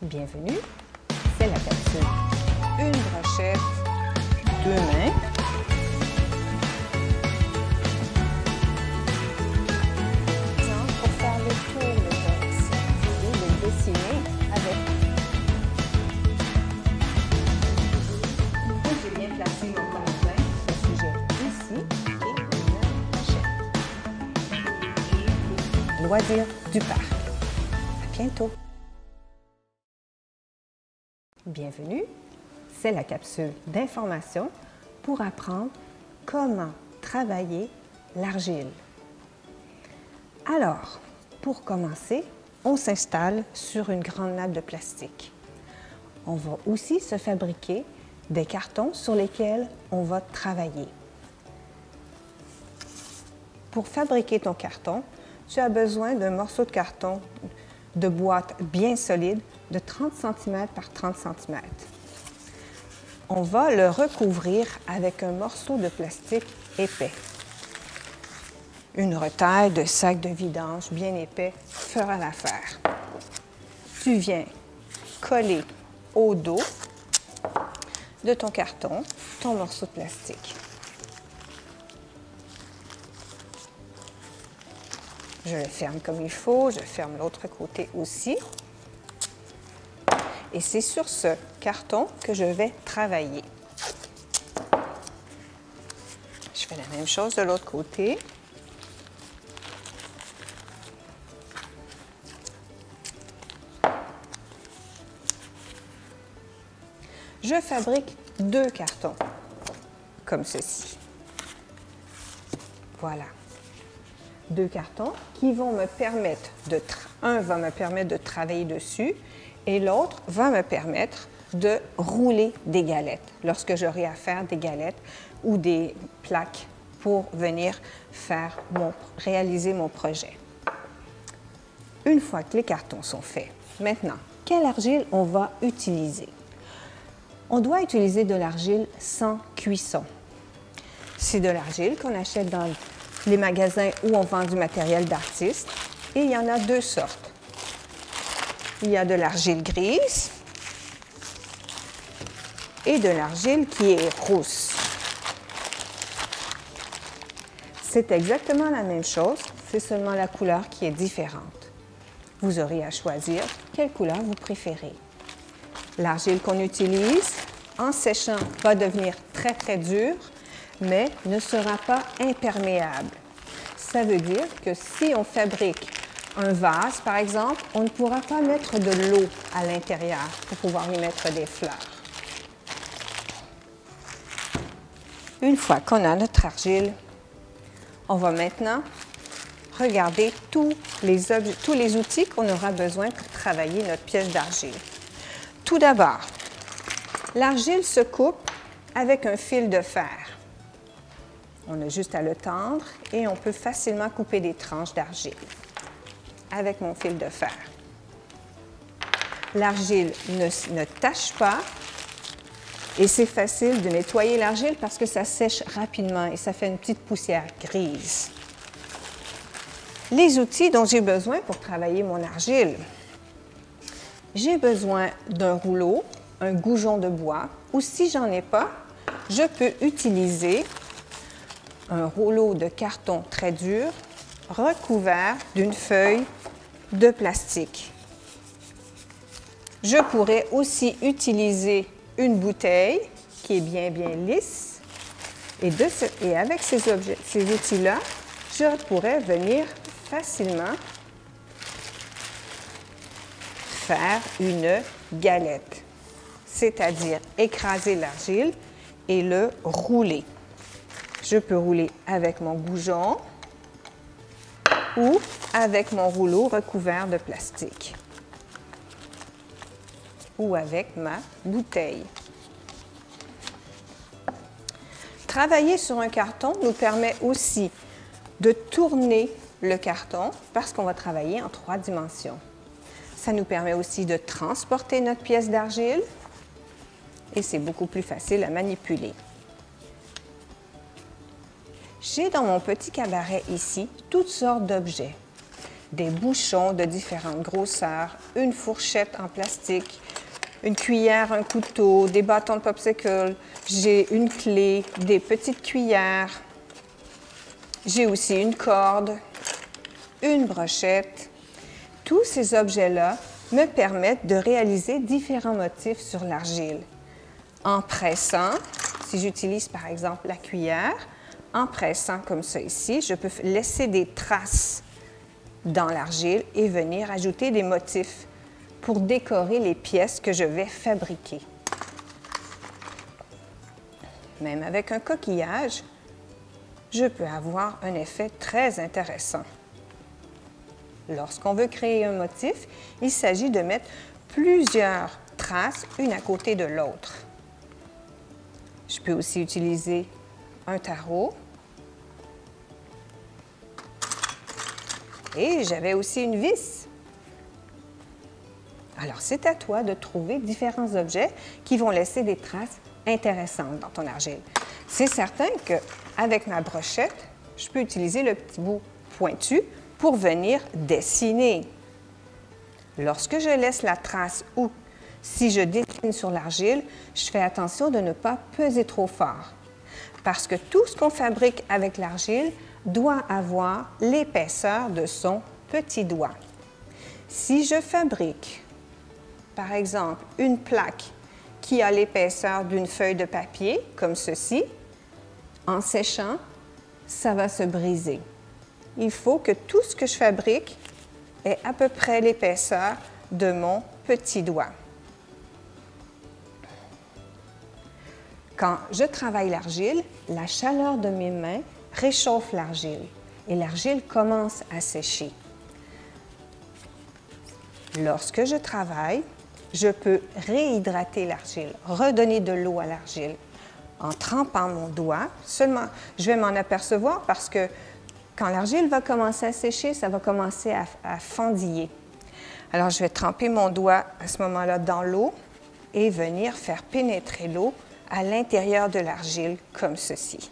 Bienvenue, c'est la capsule. Une brochette, deux mains. Pour faire le tour de ton assiette et de dessiner avec. Une fois que j'ai bien placé mon conjoint, le sujet ici et une brochette. Loisirs du parc. À bientôt. Bienvenue, c'est la capsule d'information pour apprendre comment travailler l'argile. Alors, pour commencer, on s'installe sur une grande nappe de plastique. On va aussi se fabriquer des cartons sur lesquels on va travailler. Pour fabriquer ton carton, tu as besoin d'un morceau de carton de boîte bien solide de 30 cm par 30 cm. On va le recouvrir avec un morceau de plastique épais. Une retaille de sac de vidange bien épais fera l'affaire. Tu viens coller au dos de ton carton ton morceau de plastique. Je le ferme comme il faut, je ferme l'autre côté aussi. Et c'est sur ce carton que je vais travailler. Je fais la même chose de l'autre côté. Je fabrique deux cartons, comme ceci. Voilà. Deux cartons qui vont me permettre un va me permettre de travailler dessus et l'autre va me permettre de rouler des galettes lorsque j'aurai à faire des galettes ou des plaques pour venir réaliser mon projet. Une fois que les cartons sont faits, maintenant, quelle argile on va utiliser? On doit utiliser de l'argile sans cuisson. C'est de l'argile qu'on achète dans les magasins où on vend du matériel d'artiste. Et il y en a deux sortes. Il y a de l'argile grise et de l'argile qui est rousse. C'est exactement la même chose, c'est seulement la couleur qui est différente. Vous aurez à choisir quelle couleur vous préférez. L'argile qu'on utilise, en séchant, va devenir très, très dure, mais ne sera pas imperméable. Ça veut dire que si on fabrique un vase, par exemple, on ne pourra pas mettre de l'eau à l'intérieur pour pouvoir y mettre des fleurs. Une fois qu'on a notre argile, on va maintenant regarder tous les outils qu'on aura besoin pour travailler notre pièce d'argile. Tout d'abord, l'argile se coupe avec un fil de fer. On a juste à le tendre et on peut facilement couper des tranches d'argile avec mon fil de fer. L'argile ne tache pas et c'est facile de nettoyer l'argile parce que ça sèche rapidement et ça fait une petite poussière grise. Les outils dont j'ai besoin pour travailler mon argile. J'ai besoin d'un rouleau, un goujon de bois ou si j'en ai pas, je peux utiliser un rouleau de carton très dur recouvert d'une feuille de plastique. Je pourrais aussi utiliser une bouteille qui est bien lisse et avec ces outils-là, je pourrais venir facilement faire une galette, c'est-à-dire écraser l'argile et le rouler. Je peux rouler avec mon goujon ou avec mon rouleau recouvert de plastique ou avec ma bouteille. Travailler sur un carton nous permet aussi de tourner le carton parce qu'on va travailler en 3 dimensions. Ça nous permet aussi de transporter notre pièce d'argile et c'est beaucoup plus facile à manipuler. J'ai dans mon petit cabaret ici toutes sortes d'objets. des bouchons de différentes grosseurs, une fourchette en plastique, une cuillère, un couteau, des bâtons de popsicle, j'ai une clé, des petites cuillères, j'ai aussi une corde, une brochette. Tous ces objets-là me permettent de réaliser différents motifs sur l'argile. En pressant, si j'utilise par exemple la cuillère, en pressant comme ça ici, je peux laisser des traces dans l'argile et venir ajouter des motifs pour décorer les pièces que je vais fabriquer. Même avec un coquillage, je peux avoir un effet très intéressant. Lorsqu'on veut créer un motif, il s'agit de mettre plusieurs traces, une à côté de l'autre. Je peux aussi utiliser un tarot. Et j'avais aussi une vis. Alors, c'est à toi de trouver différents objets qui vont laisser des traces intéressantes dans ton argile. C'est certain qu'avec ma brochette, je peux utiliser le petit bout pointu pour venir dessiner. Lorsque je laisse la trace ou si je dessine sur l'argile, je fais attention de ne pas peser trop fort. Parce que tout ce qu'on fabrique avec l'argile doit avoir l'épaisseur de son petit doigt. Si je fabrique, par exemple, une plaque qui a l'épaisseur d'une feuille de papier, comme ceci, en séchant, ça va se briser. Il faut que tout ce que je fabrique ait à peu près l'épaisseur de mon petit doigt. Quand je travaille l'argile, la chaleur de mes mains réchauffe l'argile et l'argile commence à sécher. Lorsque je travaille, je peux réhydrater l'argile, redonner de l'eau à l'argile en trempant mon doigt. Seulement, je vais m'en apercevoir parce que quand l'argile va commencer à sécher, ça va commencer à fendiller. Alors, je vais tremper mon doigt à ce moment-là dans l'eau et venir faire pénétrer l'eau à l'intérieur de l'argile, comme ceci.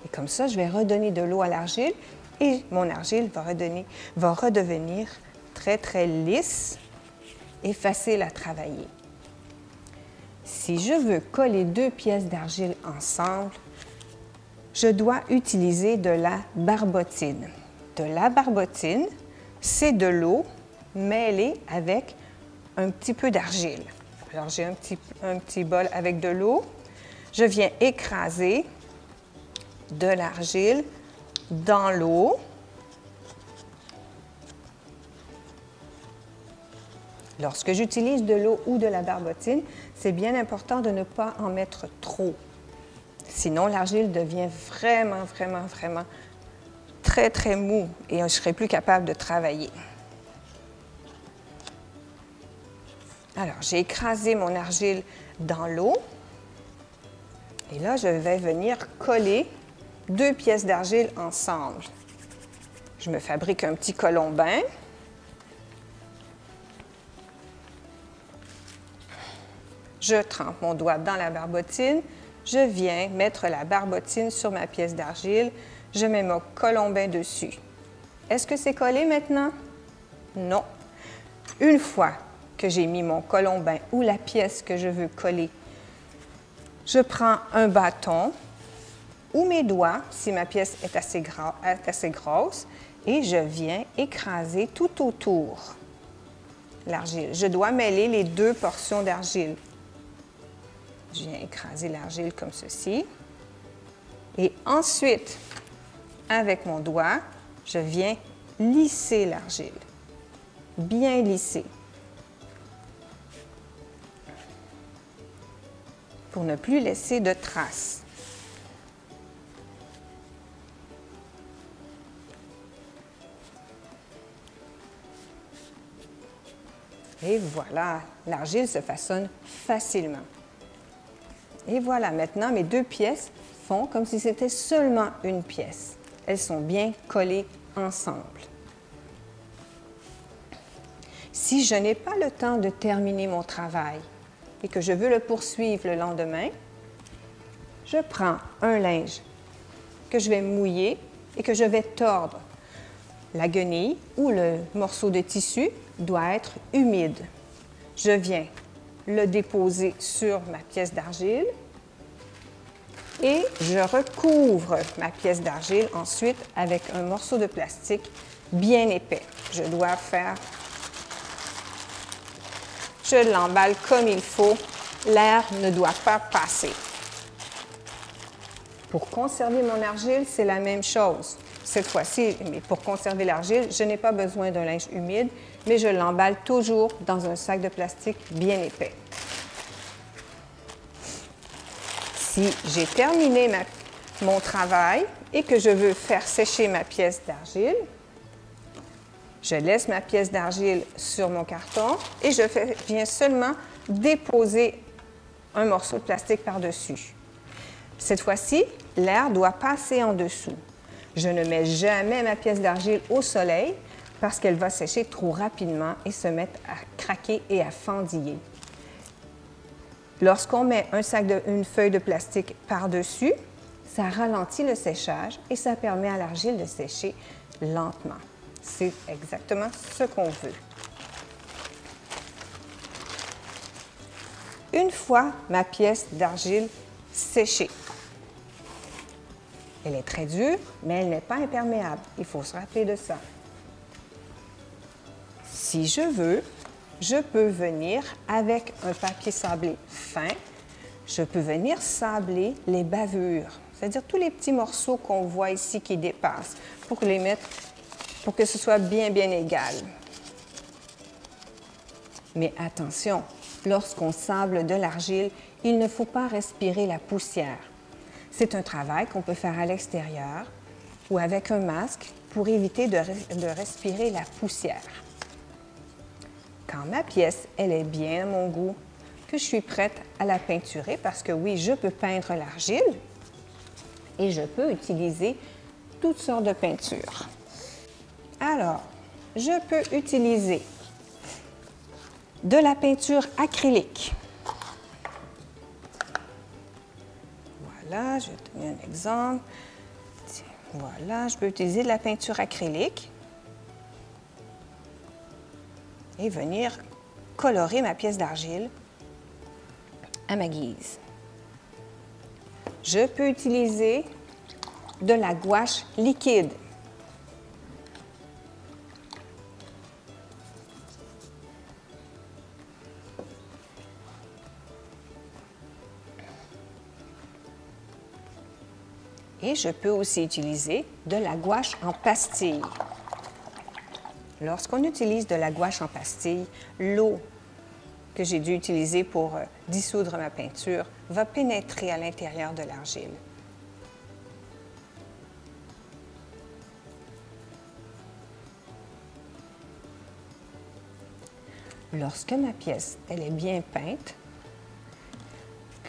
Et comme ça, je vais redonner de l'eau à l'argile et mon argile va redevenir très, très lisse et facile à travailler. Si je veux coller deux pièces d'argile ensemble, je dois utiliser de la barbotine. De la barbotine, c'est de l'eau mêlée avec un petit peu d'argile. Alors, j'ai un petit bol avec de l'eau. Je viens écraser de l'argile dans l'eau. Lorsque j'utilise de l'eau ou de la barbotine, c'est bien important de ne pas en mettre trop. Sinon, l'argile devient vraiment très, très mou et je ne serai plus capable de travailler. Alors, j'ai écrasé mon argile dans l'eau et là, je vais venir coller deux pièces d'argile ensemble. Je me fabrique un petit colombin. Je trempe mon doigt dans la barbotine. Je viens mettre la barbotine sur ma pièce d'argile. Je mets mon colombin dessus. Est-ce que c'est collé maintenant? Non. Une fois que j'ai mis mon colombin ou la pièce que je veux coller, je prends un bâton ou mes doigts, si ma pièce est assez grosse, et je viens écraser tout autour l'argile. Je dois mêler les deux portions d'argile. Je viens écraser l'argile comme ceci. Et ensuite, avec mon doigt, je viens lisser l'argile. Bien lisser. Pour ne plus laisser de traces. Et voilà, l'argile se façonne facilement. Et voilà, maintenant, mes deux pièces font comme si c'était seulement une pièce. Elles sont bien collées ensemble. Si je n'ai pas le temps de terminer mon travail et que je veux le poursuivre le lendemain, je prends un linge que je vais mouiller et que je vais tordre. La guenille ou le morceau de tissu doit être humide. Je viens le déposer sur ma pièce d'argile et je recouvre ma pièce d'argile ensuite avec un morceau de plastique bien épais. Je dois faire... Je l'emballe comme il faut. L'air ne doit pas passer. Pour conserver mon argile, c'est la même chose. Cette fois-ci, mais pour conserver l'argile, je n'ai pas besoin d'un linge humide, mais je l'emballe toujours dans un sac de plastique bien épais. Si j'ai terminé mon travail et que je veux faire sécher ma pièce d'argile, je laisse ma pièce d'argile sur mon carton et je viens seulement déposer un morceau de plastique par-dessus. Cette fois-ci, l'air doit passer en dessous. Je ne mets jamais ma pièce d'argile au soleil parce qu'elle va sécher trop rapidement et se mettre à craquer et à fendiller. Lorsqu'on met une feuille de plastique par-dessus, ça ralentit le séchage et ça permet à l'argile de sécher lentement. C'est exactement ce qu'on veut. Une fois ma pièce d'argile séchée, elle est très dure, mais elle n'est pas imperméable. Il faut se rappeler de ça. Si je veux, je peux venir avec un papier sablé fin, je peux venir sabler les bavures, c'est-à-dire tous les petits morceaux qu'on voit ici qui dépassent, pour que ce soit bien égal. Mais attention, lorsqu'on sable de l'argile, il ne faut pas respirer la poussière. C'est un travail qu'on peut faire à l'extérieur ou avec un masque pour éviter de respirer la poussière. Quand ma pièce, elle est bien à mon goût, que je suis prête à la peinturer, parce que oui, je peux peindre l'argile et je peux utiliser toutes sortes de peintures. Alors, je peux utiliser de la peinture acrylique. Voilà, je vais te donner un exemple. Voilà, je peux utiliser de la peinture acrylique et venir colorer ma pièce d'argile à ma guise. Je peux utiliser de la gouache liquide. Et je peux aussi utiliser de la gouache en pastille. Lorsqu'on utilise de la gouache en pastille, l'eau que j'ai dû utiliser pour dissoudre ma peinture va pénétrer à l'intérieur de l'argile. Lorsque ma pièce elle est bien peinte,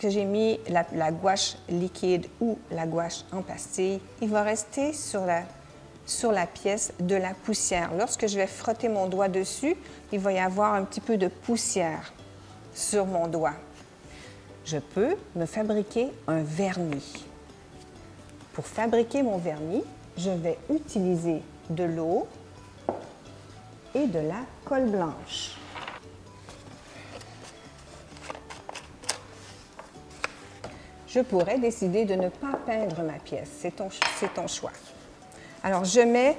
que j'ai mis la gouache liquide ou la gouache en pastille, il va rester sur la pièce de la poussière. Lorsque je vais frotter mon doigt dessus, il va y avoir un petit peu de poussière sur mon doigt. Je peux me fabriquer un vernis. Pour fabriquer mon vernis, je vais utiliser de l'eau et de la colle blanche. Je pourrais décider de ne pas peindre ma pièce. C'est ton choix. Alors, je mets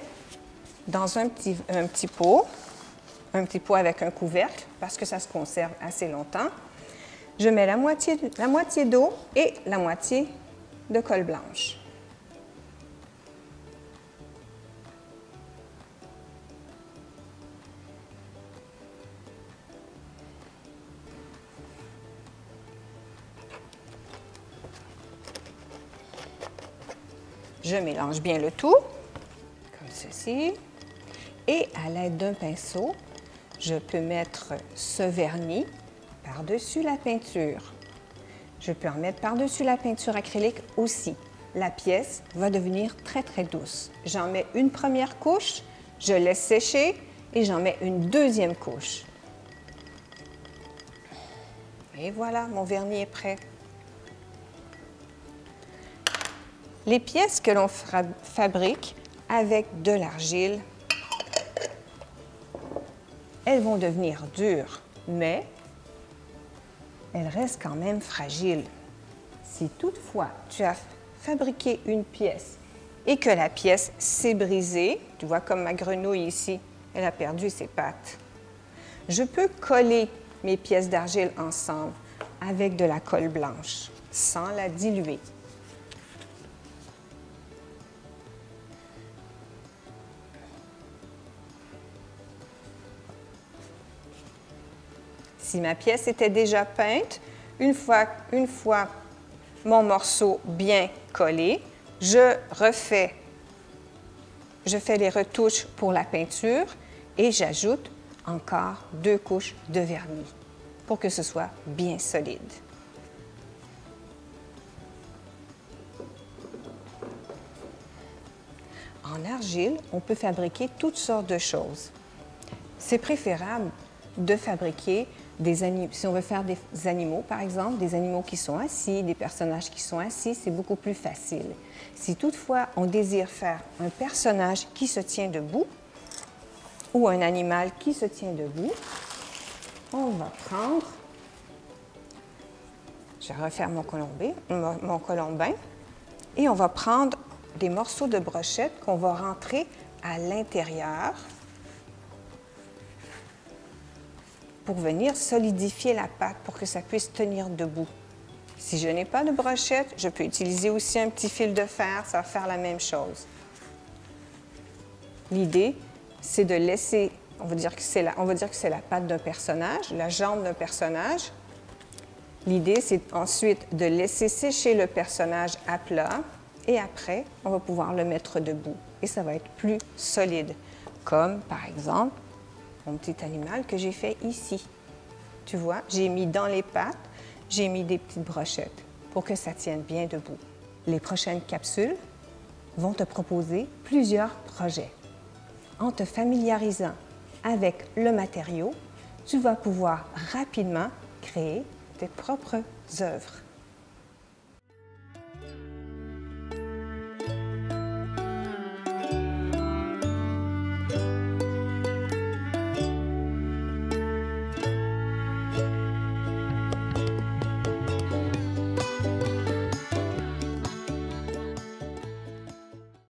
dans un petit pot avec un couvercle, parce que ça se conserve assez longtemps. Je mets la moitié d'eau et la moitié de colle blanche. Je mélange bien le tout, comme ceci. Et à l'aide d'un pinceau, je peux mettre ce vernis par-dessus la peinture. Je peux en mettre par-dessus la peinture acrylique aussi. La pièce va devenir très, très douce. J'en mets une première couche, je laisse sécher et j'en mets une deuxième couche. Et voilà, mon vernis est prêt. Les pièces que l'on fabrique avec de l'argile, elles vont devenir dures, mais elles restent quand même fragiles. Si toutefois tu as fabriqué une pièce et que la pièce s'est brisée, tu vois comme ma grenouille ici, elle a perdu ses pattes, je peux coller mes pièces d'argile ensemble avec de la colle blanche sans la diluer. Si ma pièce était déjà peinte, une fois mon morceau bien collé, je fais les retouches pour la peinture et j'ajoute encore 2 couches de vernis pour que ce soit bien solide. En argile, on peut fabriquer toutes sortes de choses. C'est préférable de fabriquer des animaux. Si on veut faire des animaux, par exemple, des animaux qui sont assis, des personnages qui sont assis, c'est beaucoup plus facile. Si toutefois on désire faire un personnage qui se tient debout ou un animal qui se tient debout, on va prendre, je vais refaire mon colombin, et on va prendre des morceaux de brochette qu'on va rentrer à l'intérieur pour venir solidifier la pâte pour que ça puisse tenir debout. Si je n'ai pas de brochette, je peux utiliser aussi un petit fil de fer, ça va faire la même chose. L'idée, c'est de laisser, on va dire que c'est la patte d'un personnage, la jambe d'un personnage. L'idée, c'est ensuite de laisser sécher le personnage à plat et après, on va pouvoir le mettre debout et ça va être plus solide. Comme, par exemple, mon petit animal que j'ai fait ici. Tu vois, j'ai mis dans les pattes, j'ai mis des petites brochettes pour que ça tienne bien debout. Les prochaines capsules vont te proposer plusieurs projets. En te familiarisant avec le matériau, tu vas pouvoir rapidement créer tes propres œuvres.